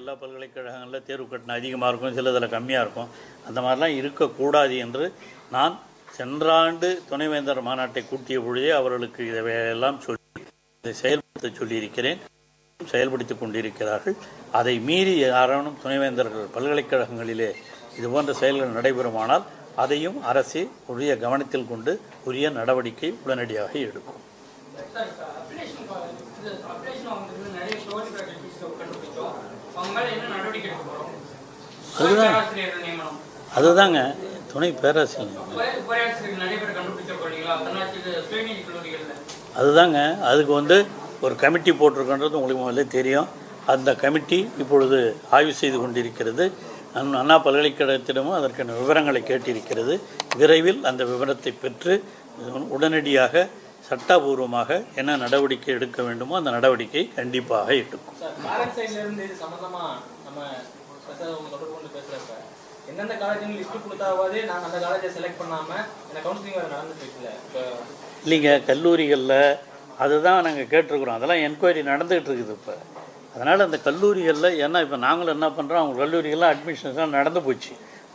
எல்லா பல்கலைக்கழகங்களில் தேர்வு கட்டணம் அதிகமாக இருக்கும், சிலதில் கம்மியாக இருக்கும். அந்த மாதிரிலாம் இருக்கக்கூடாது என்று நான் சென்ற ஆண்டு துணைவேந்தர் மாநாட்டை கூட்டிய பொழுதே அவர்களுக்கு இதையெல்லாம் சொல்லி இதை செயல்படுத்த சொல்லியிருக்கிறேன். செயல்படுத்தி கொண்டிருக்கிறார்கள். அதை மீறி யாரானும் துணைவேந்தர்கள் பல்கலைக்கழகங்களிலே இதுபோன்ற செயல்கள் நடைபெறுமானால் அதையும் அரசு உரிய கவனத்தில் கொண்டு உரிய நடவடிக்கை உடனடியாக எடுக்கும். அதுதாங்க துணை பேராசிரியர் அதுதாங்க. அதுக்கு ஒரு கமிட்டி போட்டிருக்கின்றது உங்களுக்கு முதல்ல தெரியும். அந்த கமிட்டி இப்பொழுது ஆய்வு செய்து கொண்டிருக்கிறது. அண்ணா பல்கலைக்கழகத்திடமும் அதற்கான விவரங்களை கேட்டிருக்கிறது. விரைவில் அந்த விவரத்தை பெற்று உடனடியாக சட்டபூர்வமாக என்ன நடவடிக்கை எடுக்க வேண்டுமோ அந்த நடவடிக்கை கண்டிப்பாக எடுக்கும். இல்லைங்க, கல்லூரிகளில் அதுதான் நாங்கள் கேட்டிருக்கிறோம். அதெல்லாம் என்கொயரி நடந்துகிட்டு இருக்குது இப்போ. அதனால் அந்த கல்லூரிகளில் ஏன்னா இப்போ நாங்களும் என்ன பண்ணுறோம், அவங்க கல்லூரிகள்லாம் அட்மிஷன்ஸ்லாம் நடந்து போச்சு.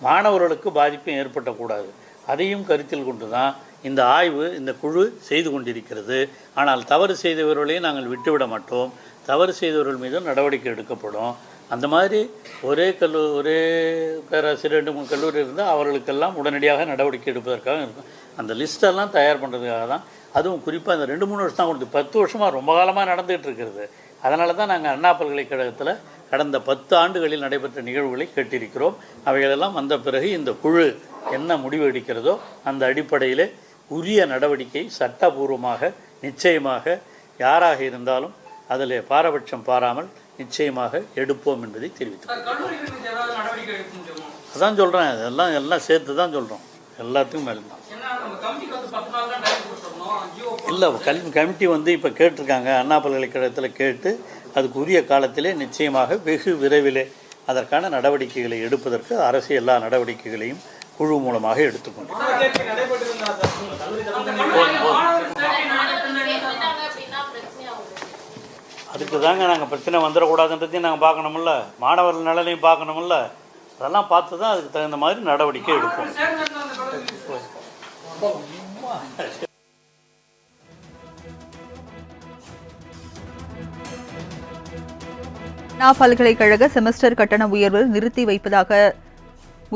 மாணவர்களுக்கு பாதிப்பும் ஏற்பட்டக்கூடாது. அதையும் கருத்தில் கொண்டு தான் இந்த ஆய்வு இந்த குழு செய்து கொண்டிருக்கிறது. ஆனால் தவறு செய்தவர்களையும் நாங்கள் விட்டுவிட மாட்டோம். தவறு செய்தவர்கள் மீதும் நடவடிக்கை எடுக்கப்படும். அந்த மாதிரி ஒரே பேராசிரியர் 2-3 கல்லூரி இருந்தால் அவர்களுக்கெல்லாம் உடனடியாக நடவடிக்கை எடுப்பதற்காக இருக்கும். அந்த லிஸ்ட்டெல்லாம் தயார் பண்ணுறதுக்காக தான். அதுவும் குறிப்பாக இந்த 2-3 வருஷம் தான் கொடுத்து 10 வருஷமாக ரொம்ப காலமாக நடந்துகிட்டு இருக்கிறது. அதனால தான் நாங்கள் அண்ணா பல்கலைக்கழகத்தில் கடந்த 10 ஆண்டுகளில் நடைபெற்ற நிகழ்வுகளை கேட்டிருக்கிறோம். அவைகளெல்லாம் வந்த பிறகு இந்த குழு என்ன முடிவு எடுக்கிறதோ அந்த அடிப்படையில் உரிய நடவடிக்கை சட்டபூர்வமாக நிச்சயமாக யாராக இருந்தாலும் அதில் பாரபட்சம் பாராமல் நிச்சயமாக எடுப்போம் என்பதை தெரிவித்தோம். அதான் சொல்கிறேன், எல்லாம் சேர்த்து தான் சொல்கிறோம். எல்லாத்துக்கும் மேலே தான் இல்லை. கமிட்டி இப்போ கேட்டிருக்காங்க. அண்ணா பல்கலைக்கழகத்தில் கேட்டு அதுக்கு உரிய காலத்திலே நிச்சயமாக வெகு விரைவிலே அதற்கான நடவடிக்கைகளை எடுப்பதற்கு அரசு எல்லா நடவடிக்கைகளையும் குழு மூலமாக எடுத்துக்கொண்டு அதுக்கு தாங்க நாங்கள் பிரச்சனை வந்துடக்கூடாதுன்றதையும் நாங்கள் பார்க்கணுமில்ல, மாணவர்கள் நலனையும் பார்க்கணுமில்ல. அதெல்லாம் பார்த்து தான் அதுக்கு தகுந்த மாதிரி நடவடிக்கை எடுப்போம். அண்ணா பல்கலைக்கழக செமஸ்டர் கட்டண உயர்வு நிறுத்தி வைப்பதாக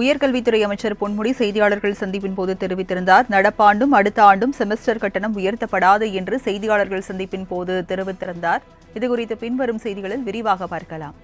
உயர்கல்வித்துறை அமைச்சர் பொன்முடி செய்தியாளர்கள் சந்திப்பின் போது தெரிவித்திருந்தார். நடப்பாண்டும் அடுத்த ஆண்டும் செமஸ்டர் கட்டணம் உயர்த்தப்படாது என்று செய்தியாளர்கள் சந்திப்பின் போது தெரிவித்திருந்தார். இதுகுறித்து பின்வரும் செய்திகளில் விரிவாக பார்க்கலாம்.